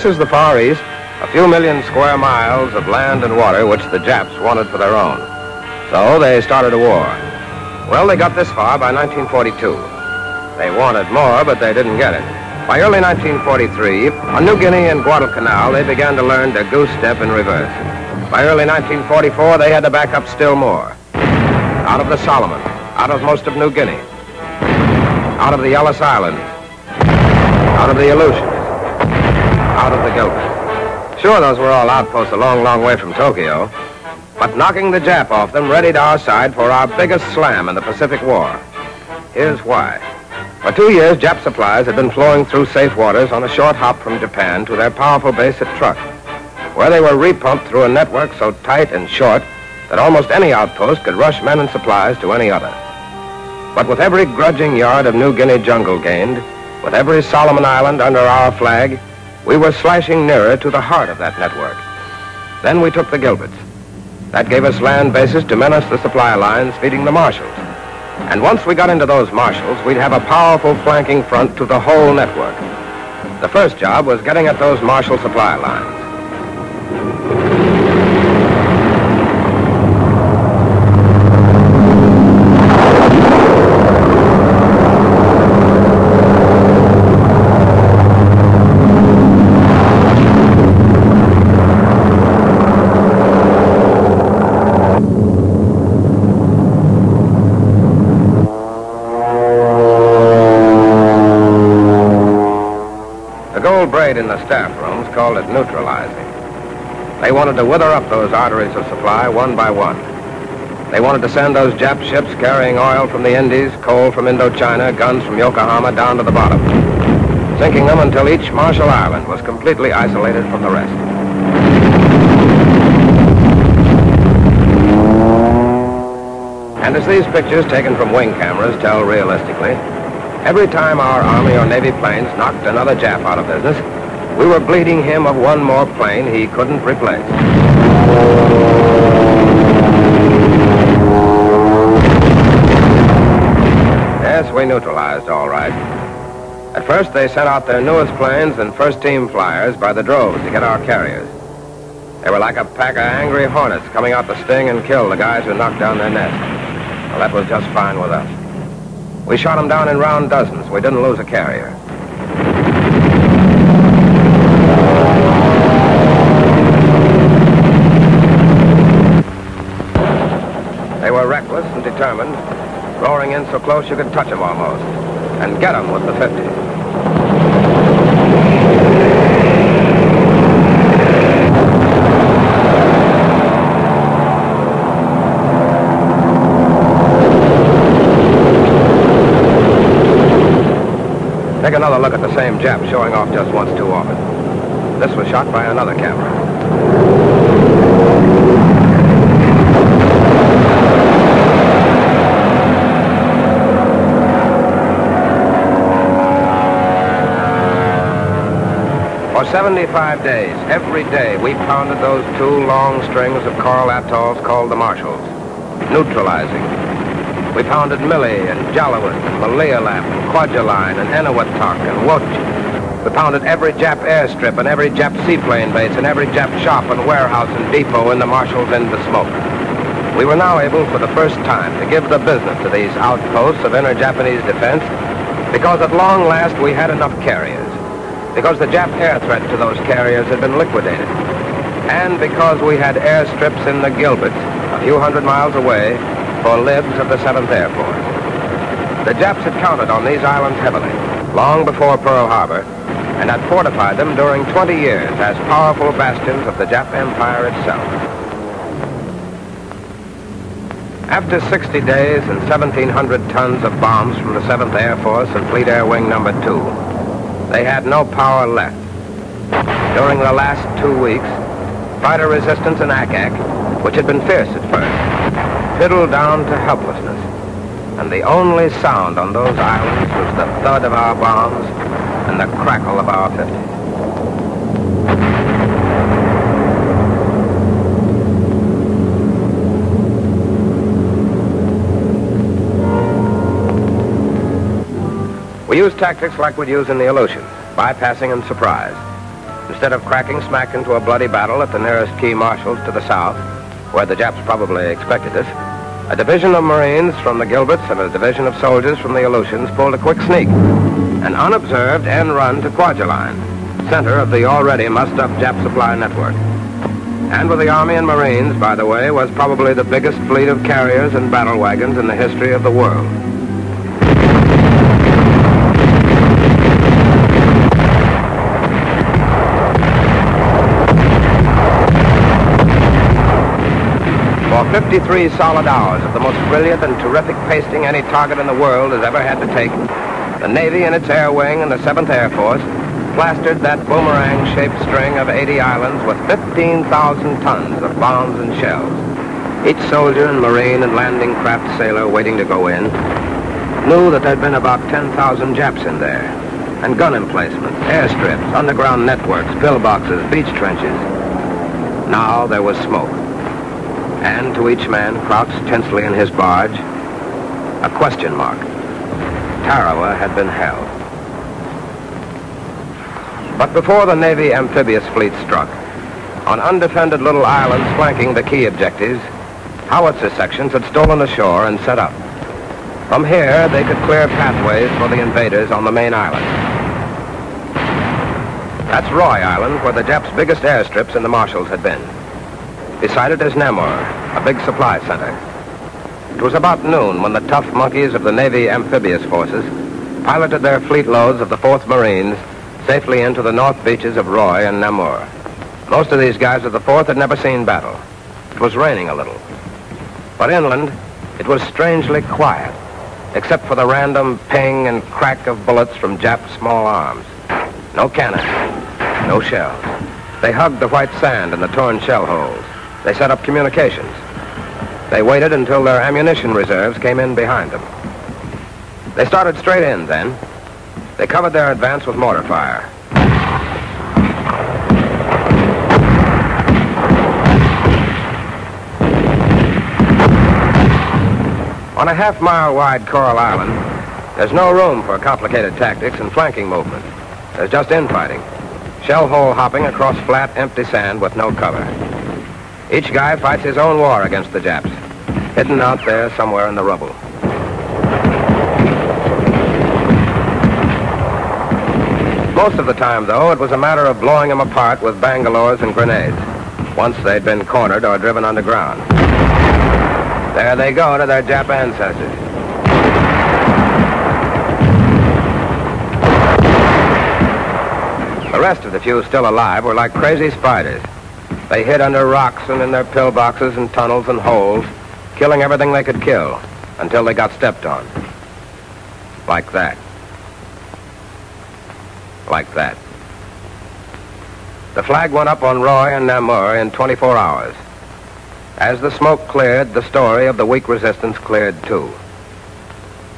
This is the Far East, a few million square miles of land and water which the Japs wanted for their own. So they started a war. Well, they got this far by 1942. They wanted more, but they didn't get it. By early 1943, on New Guinea and Guadalcanal, they began to learn to goose step in reverse. By early 1944, they had to back up still more. Out of the Solomon, out of most of New Guinea, out of the Ellis Islands, out of the Aleutians, out of the Gilbert. Sure, those were all outposts a long, long way from Tokyo, but knocking the Jap off them readied our side for our biggest slam in the Pacific War. Here's why. For 2 years, Jap supplies had been flowing through safe waters on a short hop from Japan to their powerful base at Truk, where they were repumped through a network so tight and short that almost any outpost could rush men and supplies to any other. But with every grudging yard of New Guinea jungle gained, with every Solomon Island under our flag, we were slashing nearer to the heart of that network. Then we took the Gilberts. That gave us land bases to menace the supply lines feeding the Marshalls. And once we got into those Marshalls, we'd have a powerful flanking front to the whole network. The first job was getting at those Marshall supply lines. In the staff rooms called it neutralizing. They wanted to wither up those arteries of supply one by one. They wanted to send those Jap ships carrying oil from the Indies, coal from Indochina, guns from Yokohama down to the bottom, sinking them until each Marshall Island was completely isolated from the rest. And as these pictures taken from wing cameras tell realistically, every time our Army or Navy planes knocked another Jap out of business, we were bleeding him of one more plane he couldn't replace. Yes, we neutralized all right. At first, they sent out their newest planes and first-team flyers by the droves to get our carriers. They were like a pack of angry hornets coming out to sting and kill the guys who knocked down their nest. Well, that was just fine with us. We shot them down in round dozens. We didn't lose a carrier. They were reckless and determined, roaring in so close you could touch them almost, and get them with the 50. Take another look at the same Jap showing off just once too often. This was shot by another camera. For 75 days, every day, we pounded those two long strings of coral atolls called the Marshalls, neutralizing. We pounded Millie and Jalawin and Malialap and Kwajalein and Eniwetok and Woch. We pounded every Jap airstrip and every Jap seaplane base and every Jap shop and warehouse and depot in the Marshalls into smoke. We were now able, for the first time, to give the business to these outposts of inter-Japanese defense because at long last we had enough carriers, because the Jap air threat to those carriers had been liquidated, and because we had airstrips in the Gilberts, a few hundred miles away, for libs of the 7th Air Force. The Japs had counted on these islands heavily, long before Pearl Harbor, and had fortified them during 20 years as powerful bastions of the Jap Empire itself. After 60 days and 1,700 tons of bombs from the 7th Air Force and Fleet Air Wing No. 2, they had no power left. During the last 2 weeks, fighter resistance in Ack-Ack, which had been fierce at first, fiddled down to helplessness. And the only sound on those islands was the thud of our bombs and the crackle of our 50s. We used tactics like we'd use in the Aleutians, bypassing and surprise. Instead of cracking smack into a bloody battle at the nearest key marshals to the south, where the Japs probably expected it, a division of Marines from the Gilberts and a division of soldiers from the Aleutians pulled a quick sneak, an unobserved end run to Kwajalein, center of the already mussed-up Jap supply network. And with the Army and Marines, by the way, was probably the biggest fleet of carriers and battle wagons in the history of the world. For 53 solid hours of the most brilliant and terrific pasting any target in the world has ever had to take, the Navy and its air wing and the 7th Air Force plastered that boomerang-shaped string of 80 islands with 15,000 tons of bombs and shells. Each soldier and Marine and landing craft sailor waiting to go in knew that there'd been about 10,000 Japs in there, and gun emplacements, airstrips, underground networks, pillboxes, beach trenches. Now there was smoke. And to each man crouched tensely in his barge, a question mark. Tarawa had been held. But before the Navy amphibious fleet struck, on undefended little islands flanking the key objectives, howitzer sections had stolen ashore and set up. From here, they could clear pathways for the invaders on the main island. That's Roy Island, where the Japs' biggest airstrips in the Marshalls had been. Beside it is Namur, a big supply center. It was about noon when the tough monkeys of the Navy amphibious forces piloted their fleet loads of the 4th Marines safely into the north beaches of Roy and Namur. Most of these guys of the 4th had never seen battle. It was raining a little. But inland, it was strangely quiet, except for the random ping and crack of bullets from Jap small arms. No cannon, no shells. They hugged the white sand and the torn shell holes. They set up communications. They waited until their ammunition reserves came in behind them. They started straight in then. They covered their advance with mortar fire. On a half-mile wide Coral Island, there's no room for complicated tactics and flanking movement. There's just infighting. Shell hole hopping across flat, empty sand with no cover. Each guy fights his own war against the Japs, hidden out there somewhere in the rubble. Most of the time, though, it was a matter of blowing them apart with bangalores and grenades, once they'd been cornered or driven underground. There they go to their Jap ancestors. The rest of the few still alive were like crazy spiders. They hid under rocks and in their pillboxes and tunnels and holes, killing everything they could kill until they got stepped on. Like that. Like that. The flag went up on Roy and Namur in 24 hours. As the smoke cleared, the story of the weak resistance cleared too.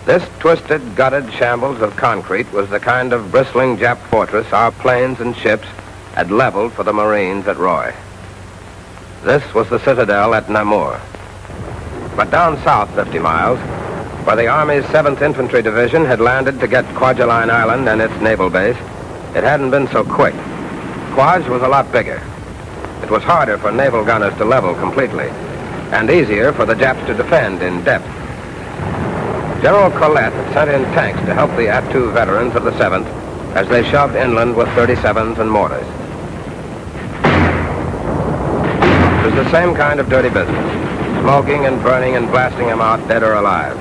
This twisted, gutted shambles of concrete was the kind of bristling Jap fortress our planes and ships had leveled for the Marines at Roy. This was the citadel at Namur. But down south 50 miles, where the Army's 7th Infantry Division had landed to get Kwajalein Island and its naval base, it hadn't been so quick. Kwaj was a lot bigger. It was harder for naval gunners to level completely, and easier for the Japs to defend in depth. General Collette had sent in tanks to help the Attu veterans of the 7th as they shoved inland with 37s and mortars. It was the same kind of dirty business, smoking and burning and blasting them out dead or alive.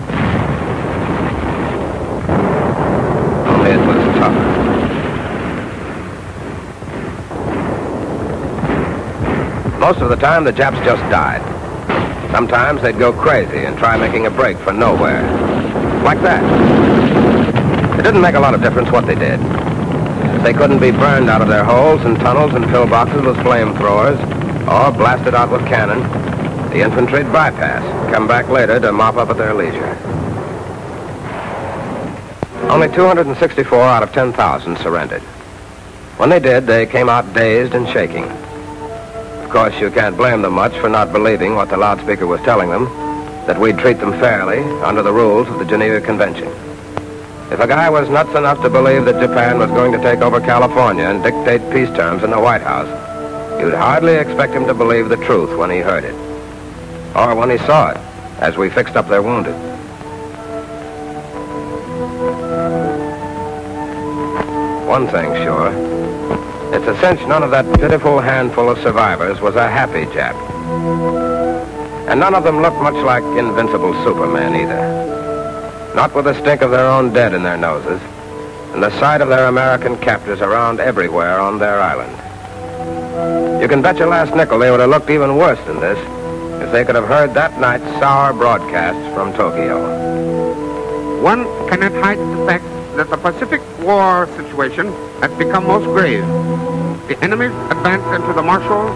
Only it was tougher. Most of the time, the Japs just died. Sometimes they'd go crazy and try making a break for nowhere. Like that. It didn't make a lot of difference what they did. If they couldn't be burned out of their holes and tunnels and pillboxes with flamethrowers, or blasted out with cannon, the infantry'd bypass, come back later to mop up at their leisure. Only 264 out of 10,000 surrendered. When they did, they came out dazed and shaking. Of course, you can't blame them much for not believing what the loudspeaker was telling them, that we'd treat them fairly under the rules of the Geneva Convention. If a guy was nuts enough to believe that Japan was going to take over California and dictate peace terms in the White House, you'd hardly expect him to believe the truth when he heard it. Or when he saw it, as we fixed up their wounded. One thing sure, it's a cinch none of that pitiful handful of survivors was a happy Jap. And none of them looked much like invincible Superman either. Not with the stink of their own dead in their noses, and the sight of their American captors around everywhere on their island. You can bet your last nickel they would have looked even worse than this if they could have heard that night's sour broadcasts from Tokyo. One cannot hide the fact that the Pacific War situation has become most grave. The enemy's advance into the Marshall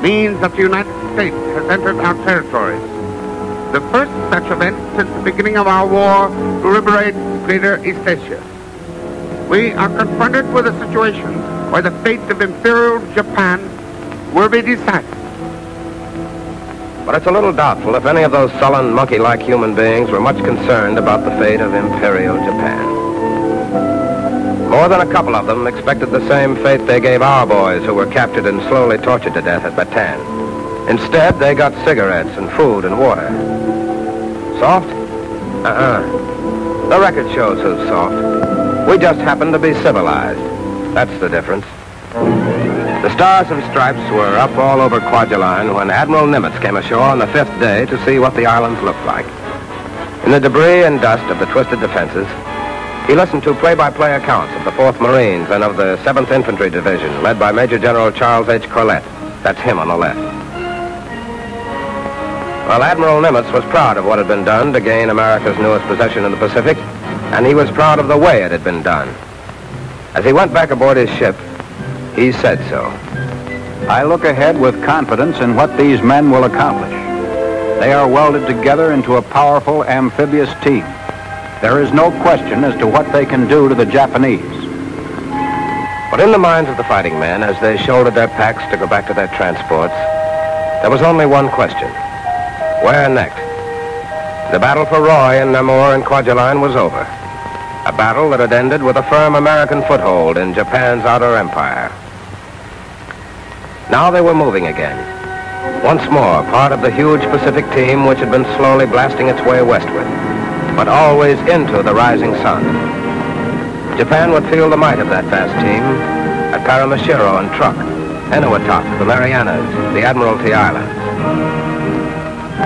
means that the United States has entered our territories. The first such event since the beginning of our war to liberate Greater East Asia. We are confronted with a situation where the fate of Imperial Japan will be decided. But it's a little doubtful if any of those sullen, monkey-like human beings were much concerned about the fate of Imperial Japan. More than a couple of them expected the same fate they gave our boys who were captured and slowly tortured to death at Bataan. Instead, they got cigarettes and food and water. Soft? The record shows who's soft. We just happen to be civilized. That's the difference. The Stars and Stripes were up all over Kwajalein when Admiral Nimitz came ashore on the 5th day to see what the islands looked like. In the debris and dust of the twisted defenses, he listened to play-by-play accounts of the 4th Marines and of the 7th Infantry Division, led by Major General Charles H. Corlett. That's him on the left. Well, Admiral Nimitz was proud of what had been done to gain America's newest possession in the Pacific, and he was proud of the way it had been done. As he went back aboard his ship, he said so. I look ahead with confidence in what these men will accomplish. They are welded together into a powerful amphibious team. There is no question as to what they can do to the Japanese. But in the minds of the fighting men, as they shouldered their packs to go back to their transports, there was only one question. Where next? The battle for Roy and Namur and Kwajalein was over. A battle that had ended with a firm American foothold in Japan's outer empire. Now they were moving again. Once more, part of the huge Pacific team which had been slowly blasting its way westward, but always into the rising sun. Japan would feel the might of that vast team at Paramashiro and Truk, Enuatok, the Marianas, the Admiralty Islands.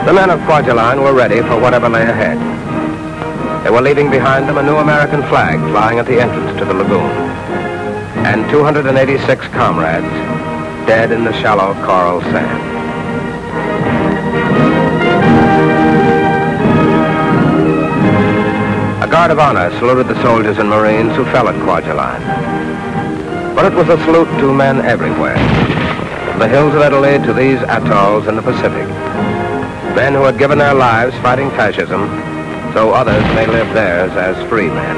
The men of Kwajalein were ready for whatever lay ahead. They were leaving behind them a new American flag flying at the entrance to the lagoon, and 286 comrades dead in the shallow coral sand. A guard of honor saluted the soldiers and Marines who fell at Kwajalein. But it was a salute to men everywhere, from the hills of Italy to these atolls in the Pacific. Men who had given their lives fighting fascism, so others may live theirs as free men.